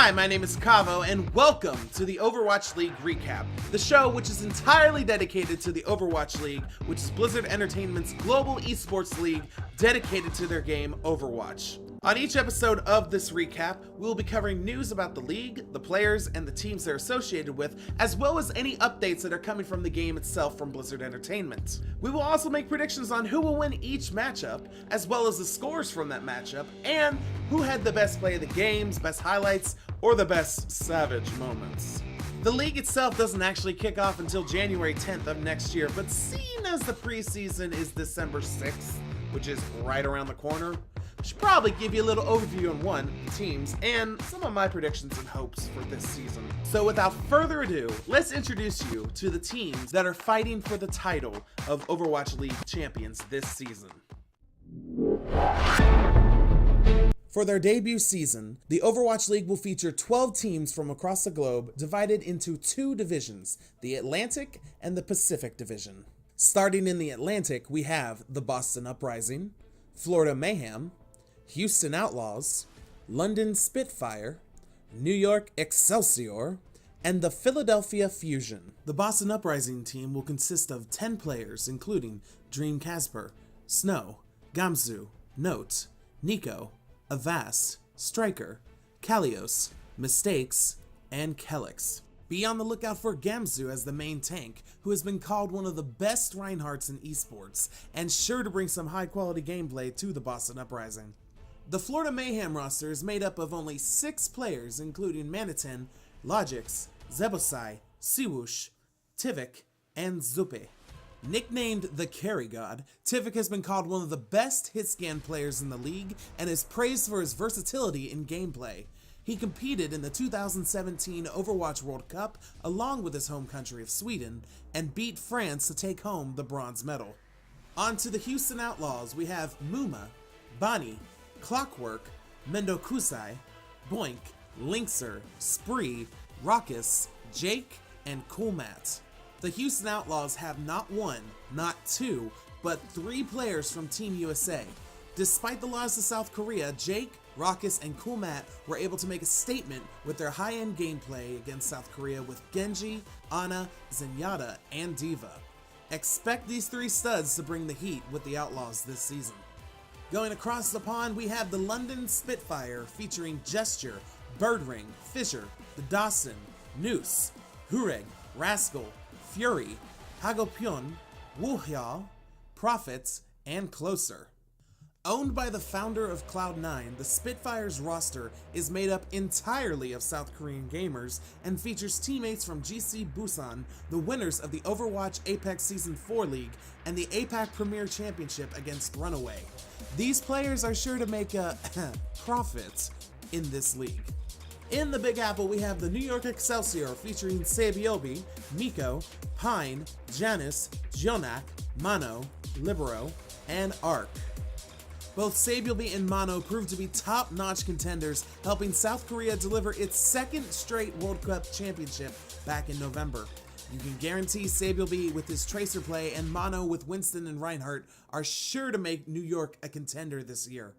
Hi, my name is Kavo, and welcome to the Overwatch League Recap, the show which is entirely dedicated to the Overwatch League, which is Blizzard Entertainment's global esports league dedicated to their game, Overwatch. On each episode of this recap, we will be covering news about the league, the players, and the teams they're associated with, as well as any updates that are coming from the game itself from Blizzard Entertainment. We will also make predictions on who will win each matchup, as well as the scores from that matchup, and who had the best play of the games, best highlights, or the best savage moments. The league itself doesn't actually kick off until January 10th of next year, but seeing as the preseason is December 6th, which is right around the corner, I should probably give you a little overview on the teams and some of my predictions and hopes for this season. So without further ado, let's introduce you to the teams that are fighting for the title of Overwatch League champions this season. For their debut season, the Overwatch League will feature 12 teams from across the globe divided into two divisions, the Atlantic and the Pacific Division. Starting in the Atlantic, we have the Boston Uprising, Florida Mayhem, Houston Outlaws, London Spitfire, New York Excelsior, and the Philadelphia Fusion. The Boston Uprising team will consist of 10 players, including Dream Casper, Snow, Gamzu, Note, Nico, Avast, Striker, Kalios, Mistakes, and Kelix. Be on the lookout for Gamzu as the main tank, who has been called one of the best Reinhardts in esports, and sure to bring some high quality gameplay to the Boston Uprising. The Florida Mayhem roster is made up of only 6 players, including Maniten, Logix, Zebosai, Siwoosh, Tivik, and Zupe. Nicknamed the Carry God, Tivik has been called one of the best hitscan players in the league and is praised for his versatility in gameplay. He competed in the 2017 Overwatch World Cup along with his home country of Sweden and beat France to take home the bronze medal. On to the Houston Outlaws, we have Muma, Bonnie, Clockwork, Mendokusai, Boink, Linkser, Spree, Raucus, Jake, and Coolmat. The Houston Outlaws have not one, not two, but 3 players from Team USA. Despite the loss to South Korea, Jake, Raucus, and Coolmat were able to make a statement with their high-end gameplay against South Korea with Genji, Ana, Zenyatta, and D.Va. Expect these 3 studs to bring the heat with the Outlaws this season. Going across the pond, we have the London Spitfire featuring Gesture, Birdring, Fisher, the Dawson, Noose, Hureg, Rascal, Fury, Hagopion, Wuhyao, Prophets, and Closer. Owned by the founder of Cloud9, the Spitfire's roster is made up entirely of South Korean gamers and features teammates from GC Busan, the winners of the Overwatch Apex Season 4 League and the APAC Premier Championship against Runaway. These players are sure to make a profit in this league. In the Big Apple, we have the New York Excelsior featuring Sabiobi, Miko, Pine, Janice, Jonak, Mano, Libero, and Ark. Both Sabiobi and Mano proved to be top-notch contenders, helping South Korea deliver its 2nd straight World Cup championship back in November. You can guarantee Sabiobi with his Tracer play and Mano with Winston and Reinhardt are sure to make New York a contender this year.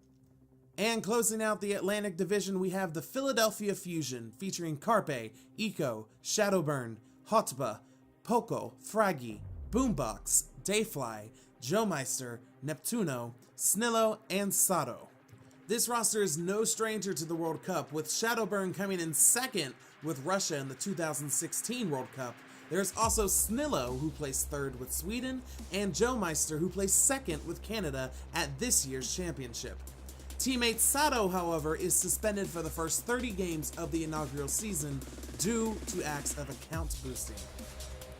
And closing out the Atlantic Division, we have the Philadelphia Fusion featuring Carpe, Eco, Shadowburn, Hotba, Poco, Fraggy, Boombox, Dayfly, Joemeister, Neptuno, Snillo, and Sato. This roster is no stranger to the World Cup, with Shadowburn coming in 2nd with Russia in the 2016 World Cup. There's also Snillo, who placed 3rd with Sweden, and Joemeister, who placed 2nd with Canada at this year's championship. Teammate Sato, however, is suspended for the first 30 games of the inaugural season due to acts of account boosting.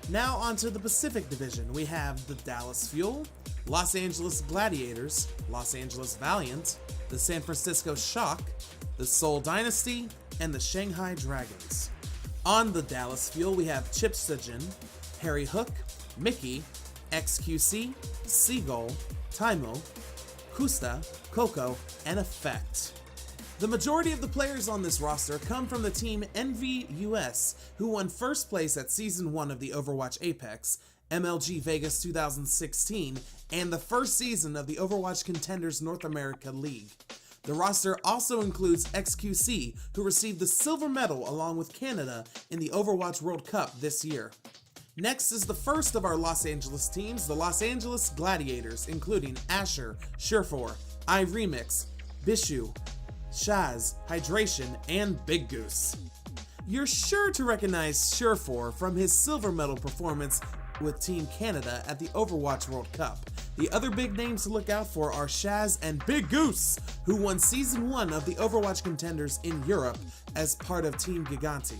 Now onto the Pacific Division, we have the Dallas Fuel, Los Angeles Gladiators, Los Angeles Valiant, the San Francisco Shock, the Seoul Dynasty, and the Shanghai Dragons. On the Dallas Fuel, we have Chip Sujin, Harry Hook, Mickey, XQC, Seagull, Taimo, Kusta, Coco, and Effect. The majority of the players on this roster come from the team Envy US, who won 1st place at Season 1 of the Overwatch Apex, MLG Vegas 2016, and the 1st season of the Overwatch Contenders North America League. The roster also includes XQC, who received the silver medal along with Canada in the Overwatch World Cup this year. Next is the first of our Los Angeles teams, the Los Angeles Gladiators, including Asher, Surefour, iRemix, Bishu, Shaz, Hydration, and Big Goose. You're sure to recognize Surefour from his silver medal performance with Team Canada at the Overwatch World Cup. The other big names to look out for are Shaz and Big Goose, who won Season 1 of the Overwatch Contenders in Europe as part of Team Giganti.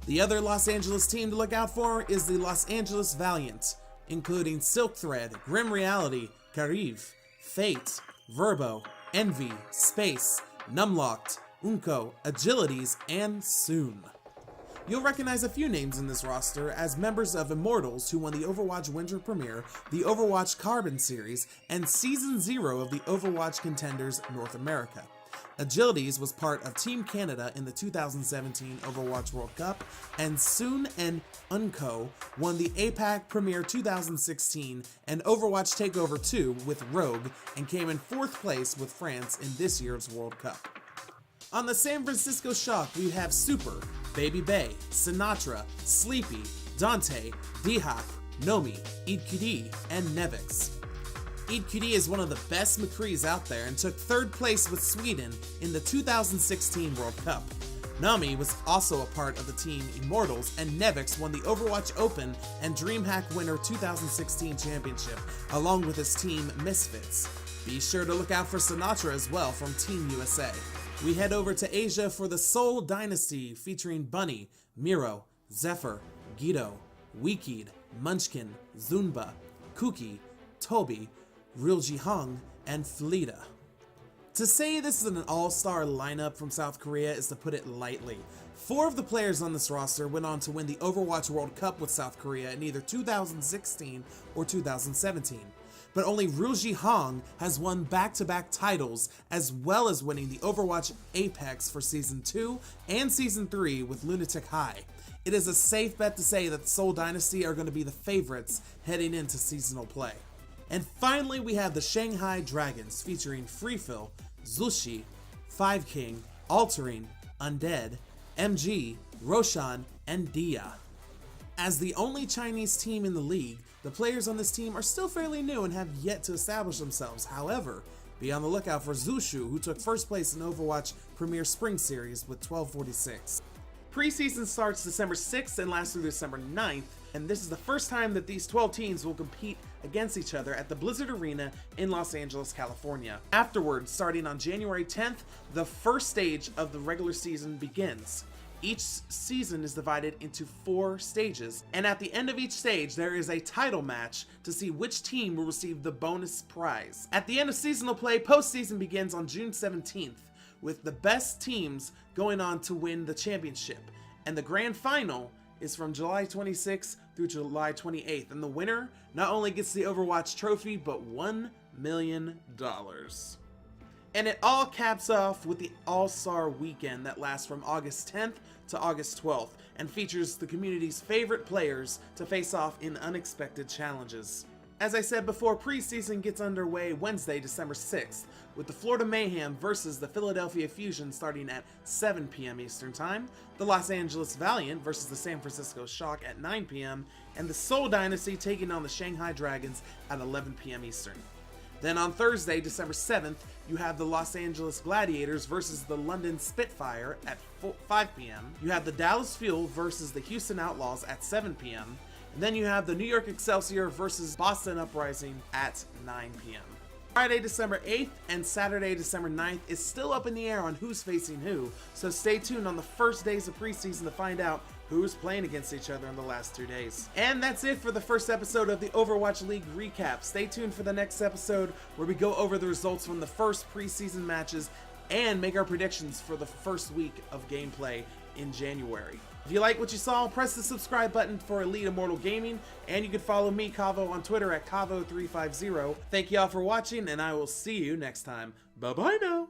The other Los Angeles team to look out for is the Los Angeles Valiant, including Silk Thread, Grim Reality, Kariv, Fate, Verbo, Envy, Space, Numlocked, Unko, Agilities, and Soon. You'll recognize a few names in this roster as members of Immortals, who won the Overwatch Winter Premiere, the Overwatch Carbon Series, and Season 0 of the Overwatch Contenders North America. Agilities was part of Team Canada in the 2017 Overwatch World Cup, and Soon and Unko won the APAC Premier 2016 and Overwatch Takeover 2 with Rogue, and came in 4th place with France in this year's World Cup. On the San Francisco Shock, we have Super, Baby Bay, Sinatra, Sleepy, Dante, Dihak, Nomi, EidQD, and Nevix. EidQD is one of the best McCrees out there and took 3rd place with Sweden in the 2016 World Cup. Nami was also a part of the team Immortals, and Nevix won the Overwatch Open and DreamHack Winter 2016 Championship, along with his team Misfits. Be sure to look out for Sinatra as well from Team USA. We head over to Asia for the Seoul Dynasty, featuring Bunny, Miro, Zephyr, Guido, Weekid, Munchkin, Zunba, Kuki, Toby, Real Jihong, and Fleta. To say this is an all-star lineup from South Korea is to put it lightly. 4 of the players on this roster went on to win the Overwatch World Cup with South Korea in either 2016 or 2017. But only Real Jihong has won back-to-back titles, as well as winning the Overwatch Apex for Season 2 and Season 3 with Lunatic High. It is a safe bet to say that the Seoul Dynasty are going to be the favorites heading into seasonal play. And finally, we have the Shanghai Dragons, featuring Freefill, Zushi, Five King, Altering, Undead, MG, Roshan, and Dia. As the only Chinese team in the league, the players on this team are still fairly new and have yet to establish themselves. However, be on the lookout for Zushu, who took 1st place in Overwatch Premier Spring Series with 1246. Preseason starts December 6th and lasts through December 9th, and this is the first time that these 12 teams will compete against each other at the Blizzard Arena in Los Angeles, California. Afterwards, starting on January 10th, the first stage of the regular season begins. Each season is divided into 4 stages, and at the end of each stage there is a title match to see which team will receive the bonus prize. At the end of seasonal play, postseason begins on June 17th, with the best teams going on to win the championship, and the grand final is from July 26th through July 28th, and the winner not only gets the Overwatch trophy, but $1 million. And it all caps off with the All-Star Weekend that lasts from August 10th to August 12th, and features the community's favorite players to face off in unexpected challenges. As I said before, preseason gets underway Wednesday, December 6th, with the Florida Mayhem versus the Philadelphia Fusion starting at 7 p.m. Eastern Time, the Los Angeles Valiant versus the San Francisco Shock at 9 p.m., and the Seoul Dynasty taking on the Shanghai Dragons at 11 p.m. Eastern. Then on Thursday, December 7th, you have the Los Angeles Gladiators versus the London Spitfire at 5 p.m. You have the Dallas Fuel versus the Houston Outlaws at 7 p.m. And then you have the New York Excelsior versus Boston Uprising at 9 p.m. Friday, December 8th and Saturday, December 9th is still up in the air on who's facing who, so stay tuned on the first days of preseason to find out who's playing against each other in the last 2 days. And that's it for the first episode of the Overwatch League Recap. Stay tuned for the next episode where we go over the results from the first preseason matches and make our predictions for the first week of gameplay in January. If you like what you saw, press the subscribe button for Elite Immortal Gaming, and you can follow me, Kavo, on Twitter at Kavo350. Thank you all for watching, and I will see you next time. Bye-bye now!